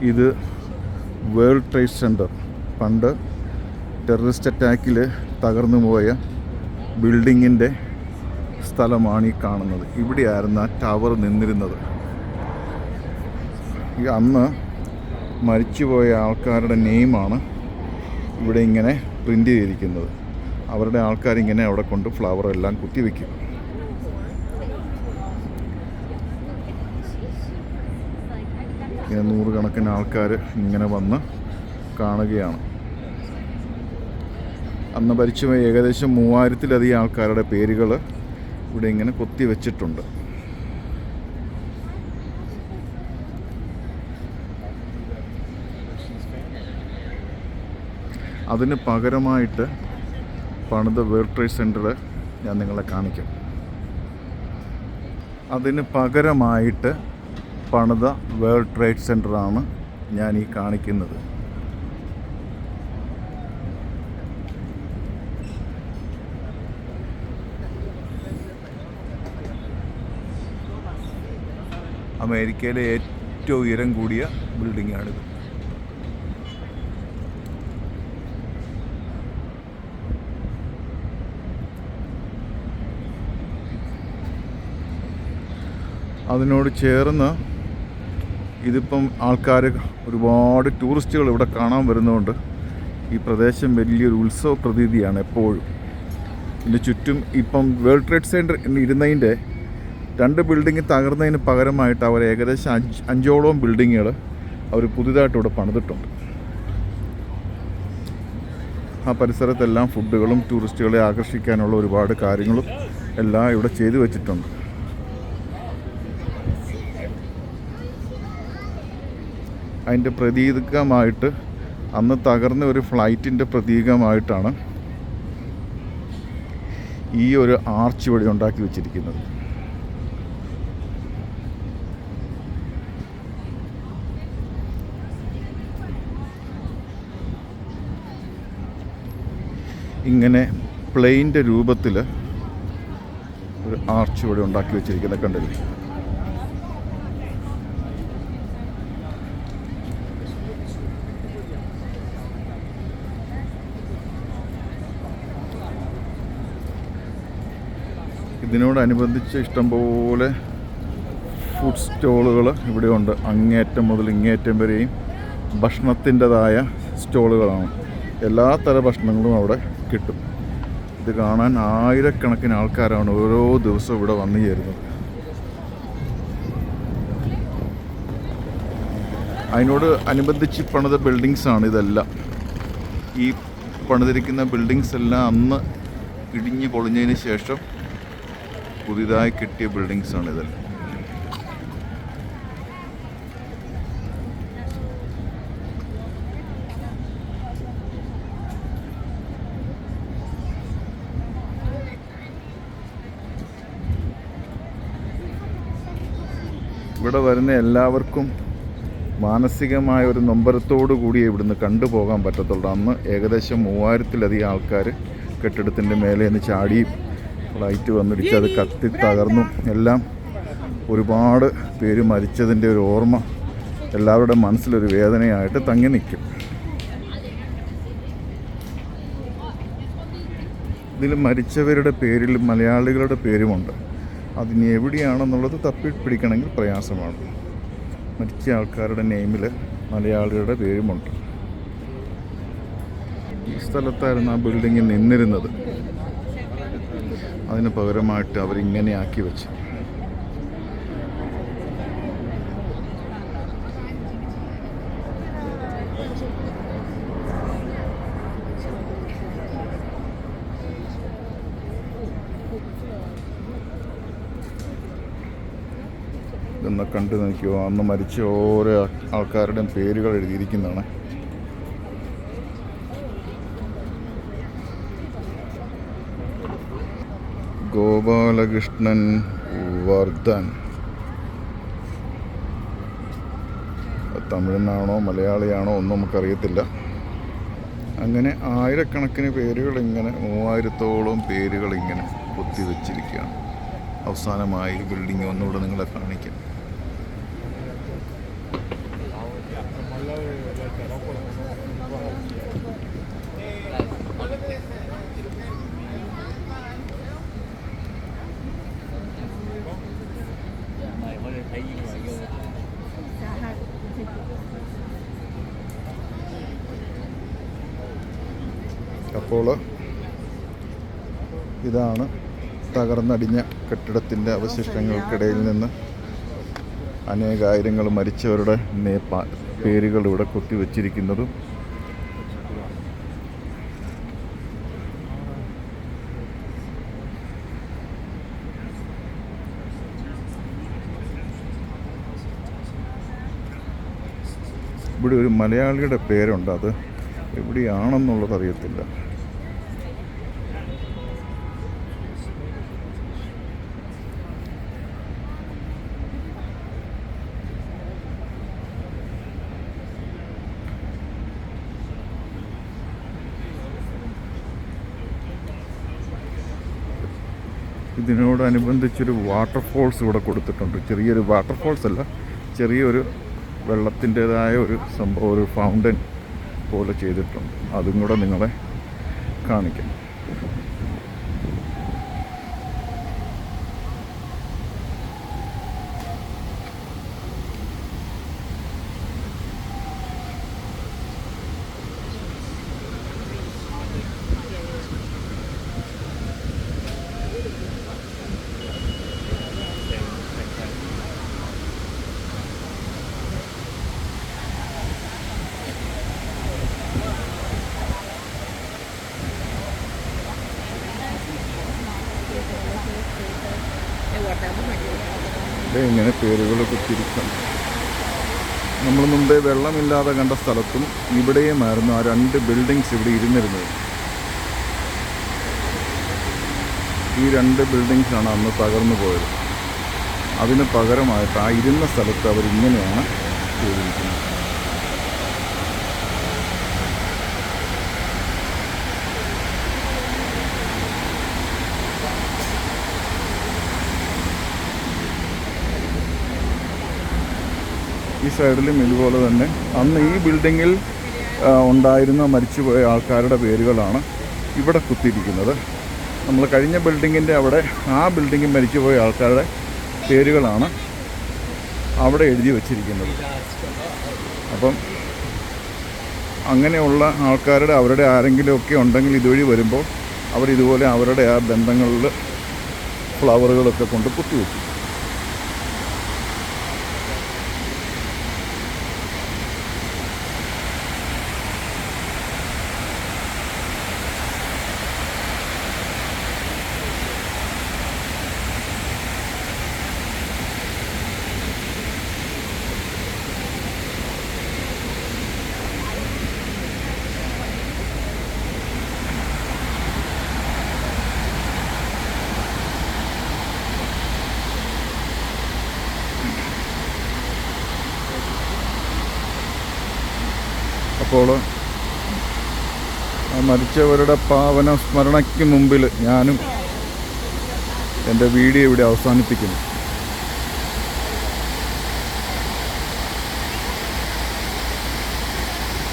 ഇത് world trade centre, പണ്ട് terrorist അറ്റാക്കിൽ തകർന്നു പോയ ബിൽഡിങ്ങിൻ്റെ സ്ഥലമാണ് ഈ കാണുന്നത്. ഇവിടെയായിരുന്നു ആ ടവർ നിന്നിരുന്നത്. അന്ന് മരിച്ചുപോയ ആൾക്കാരുടെ നെയിമാണ് ഇവിടെ ഇങ്ങനെ പ്രിൻ്റ് ചെയ്തിരിക്കുന്നത്. അവരുടെ ആൾക്കാരിങ്ങനെ അവിടെ കൊണ്ട് ഫ്ലവർ എല്ലാം കുത്തിവെക്കും. ഇങ്ങനെ നൂറുകണക്കിന് ആൾക്കാർ ഇങ്ങനെ വന്ന് കാണുകയാണ്. അന്ന് മരിച്ചുപോയ ഏകദേശം 3000-ലധികം ആൾക്കാരുടെ പേരുകൾ ഇവിടെ ഇങ്ങനെ കൊത്തിവെച്ചിട്ടുണ്ട്. അതിന് പകരമായിട്ട് പണിത വേൾഡ് ട്രേഡ് സെൻറ്റർ ഞാൻ നിങ്ങളെ കാണിക്കാം. അതിന് പകരമായിട്ട് പണിത വേൾഡ് ട്രേഡ് സെൻറ്ററാണ് ഞാൻ ഈ കാണിക്കുന്നത്. അമേരിക്കയിലെ ഏറ്റവും ഉയരം കൂടിയ ബിൽഡിങ്ങാണിത്. അതിനോട് ചേർന്ന് ഇതിപ്പം ആൾക്കാർ, ഒരുപാട് ടൂറിസ്റ്റുകൾ ഇവിടെ കാണാൻ വരുന്നതുകൊണ്ട് ഈ പ്രദേശം വലിയൊരു ഉത്സവ പ്രതീതിയാണ് എപ്പോഴും. ഇതിൻ്റെ ചുറ്റും ഇപ്പം വേൾഡ് ട്രേഡ് സെൻറ്റർ ഇരുന്നതിൻ്റെ 2 ബിൽഡിങ് തകർന്നതിന് പകരമായിട്ട് അവർ ഏകദേശം 5ഓളം ബിൽഡിങ്ങുകൾ അവർ പുതിയതായിട്ട് ഇവിടെ പണിതിട്ടുണ്ട്. ആ പരിസരത്തെല്ലാം ഫുഡുകളും ടൂറിസ്റ്റുകളെ ആകർഷിക്കാനുള്ള ഒരുപാട് കാര്യങ്ങളും എല്ലാം ഇവിടെ ചെയ്തു വച്ചിട്ടുണ്ട്. അതിൻ്റെ പ്രതീകമായിട്ട് അന്ന് തകർന്ന ഒരു ഫ്ലൈറ്റിൻ്റെ പ്രതീകമായിട്ടാണ് ഈ ഒരു ആർച്ച് ഇവിടെ ഉണ്ടാക്കി വെച്ചിരിക്കുന്നത്. ഇങ്ങനെ പ്ലെയിൻ്റെ രൂപത്തിൽ ഒരു ആർച്ച് ഇവിടെ ഉണ്ടാക്കി വെച്ചിരിക്കുന്നത് കണ്ടില്ലേ? ഇതിനോടനുബന്ധിച്ച് ഇഷ്ടംപോലെ ഫുഡ് സ്റ്റോളുകൾ ഇവിടെയുണ്ട്. അങ്ങേറ്റം മുതൽ ഇങ്ങേറ്റം വരെയും ഭക്ഷണത്തിൻ്റെതായ സ്റ്റോളുകളാണ്. എല്ലാ തര ഭക്ഷണങ്ങളും അവിടെ കിട്ടും. ഇത് കാണാൻ ആയിരക്കണക്കിന് ആൾക്കാരാണ് ഓരോ ദിവസവും ഇവിടെ വന്നു ചേരുന്നത്. അതിനോട് അനുബന്ധിച്ച് പണിത ബിൽഡിങ്സാണ് ഇതെല്ലാം. ഈ പണിതിരിക്കുന്ന ബിൽഡിങ്സ് എല്ലാം അന്ന് ഇടിഞ്ഞ് പൊളിഞ്ഞതിന് ശേഷം പുതിയതായി കിട്ടിയ ബിൽഡിങ്സാണ് ഇതെല്ലാം. ഇവിടെ വരുന്ന എല്ലാവർക്കും മാനസികമായ ഒരു നൊമ്പരത്തോടു കൂടിയേ ഇവിടുന്ന് കണ്ടുപോകാൻ പറ്റത്തുള്ളൂ. അന്ന് ഏകദേശം 3000-ലധികം ആൾക്കാർ കെട്ടിടത്തിൻ്റെ മേലെ നിന്ന് ചാടിയും ഫ്ലൈറ്റ് വന്നിടിച്ച് അത് കത്തി തകർന്നും എല്ലാം ഒരുപാട് പേര് മരിച്ചതിൻ്റെ ഒരു ഓർമ്മ എല്ലാവരുടെ മനസ്സിലൊരു വേദനയായിട്ട് തങ്ങി നിൽക്കും. ഇതിൽ മരിച്ചവരുടെ പേരിൽ മലയാളികളുടെ പേരുമുണ്ട്. അതിന് എവിടെയാണെന്നുള്ളത് തപ്പിപ്പിടിക്കണമെങ്കിൽ പ്രയാസമാണ്. മരിച്ച ആൾക്കാരുടെ നെയിമിൽ മലയാളികളുടെ പേരുമുണ്ട്. ഈ സ്ഥലത്തായിരുന്നു ആ ബിൽഡിങ് നിന്നിരുന്നത്. അതിന് പകരമായിട്ട് അവരിങ്ങനെ ആക്കി വെച്ചു. ഇതൊന്ന് കണ്ടു നോക്കിയോ, അന്ന് മരിച്ച ഓരോ ആൾക്കാരുടെയും പേരുകൾ എഴുതിയിരിക്കുന്നതാണ്. ഗോപാലകൃഷ്ണൻ വർദ്ധൻ, തമിഴ്നാണോ മലയാളിയാണോ ഒന്നും നമുക്കറിയത്തില്ല. അങ്ങനെ ആയിരക്കണക്കിന് പേരുകൾ, ഇങ്ങനെ 3000-ഓളം പേരുകൾ ഇങ്ങനെ കുത്തിവെച്ചിരിക്കുകയാണ്. അവസാനമായി ബിൽഡിംഗ് ഒന്നുകൂടെ നിങ്ങളെ കാണിക്കാം. അപ്പോൾ ഇതാണ് തകർന്നടിഞ്ഞ കെട്ടിടത്തിൻ്റെ അവശിഷ്ടങ്ങൾക്കിടയിൽ നിന്ന് അനേകായിരങ്ങൾ മരിച്ചവരുടെ പേരുകൾ ഇവിടെ കൊത്തിവെച്ചിരിക്കുന്നതും. ഇവിടെ ഒരു മലയാളിയുടെ പേരുണ്ട്, അത് എവിടെയാണെന്നുള്ളത് അറിയത്തില്ല. ഇതിനോടനുബന്ധിച്ചൊരു വാട്ടർഫോൾസ് ഇവിടെ കൊടുത്തിട്ടുണ്ട്. ചെറിയൊരു വാട്ടർഫോൾസ് അല്ല, ചെറിയൊരു വെള്ളത്തിൻ്റേതായ ഒരു സംഭവം, ഒരു ഫൗണ്ടൻ പോലെ ചെയ്തിട്ടുണ്ട്. അതും കൂടെ നിങ്ങളെ കാണിക്കാം. ഇങ്ങനെ പേരുകൾ കുത്തിരിക്കണം. നമ്മൾ മുമ്പേ വെള്ളമില്ലാതെ കണ്ട സ്ഥലത്തും ഇവിടെയുമായിരുന്നു ആ 2 ബിൽഡിങ്സ് ഇവിടെ ഇരുന്നിരുന്നത്. ഈ 2 ബിൽഡിങ്സാണ് അന്ന് തകർന്നു പോയത്. അതിന് പകരമായിട്ട് ആ ഇരുന്ന സ്ഥലത്ത് അവരിങ്ങനെയാണ് ചെയ്തിരിക്കുന്നത്. ഈ സൈഡിലും ഇതുപോലെ തന്നെ അന്ന് ഈ ബിൽഡിങ്ങിൽ ഉണ്ടായിരുന്ന മരിച്ചുപോയ ആൾക്കാരുടെ പേരുകളാണ് ഇവിടെ കുത്തിയിരിക്കുന്നത്. നമ്മൾ കഴിഞ്ഞ ബിൽഡിങ്ങിൻ്റെ അവിടെ ആ ബിൽഡിങ്ങിൽ മരിച്ചുപോയ ആൾക്കാരുടെ പേരുകളാണ് അവിടെ എഴുതി വച്ചിരിക്കുന്നത്. അപ്പം അങ്ങനെയുള്ള ആൾക്കാരുടെ അവരുടെ ആരെങ്കിലുമൊക്കെ ഉണ്ടെങ്കിൽ ഇതുവഴി വരുമ്പോൾ അവരിതുപോലെ അവരുടെ ആ ബന്ധങ്ങളിൽ ഫ്ലവറുകളൊക്കെ കൊണ്ട് കുത്തിവെച്ചു. അപ്പോൾ മരിച്ചവരുടെ പാവന സ്മരണയ്ക്ക് മുമ്പിൽ ഞാനും എൻ്റെ വീഡിയോ ഇവിടെ അവസാനിപ്പിക്കുന്നു.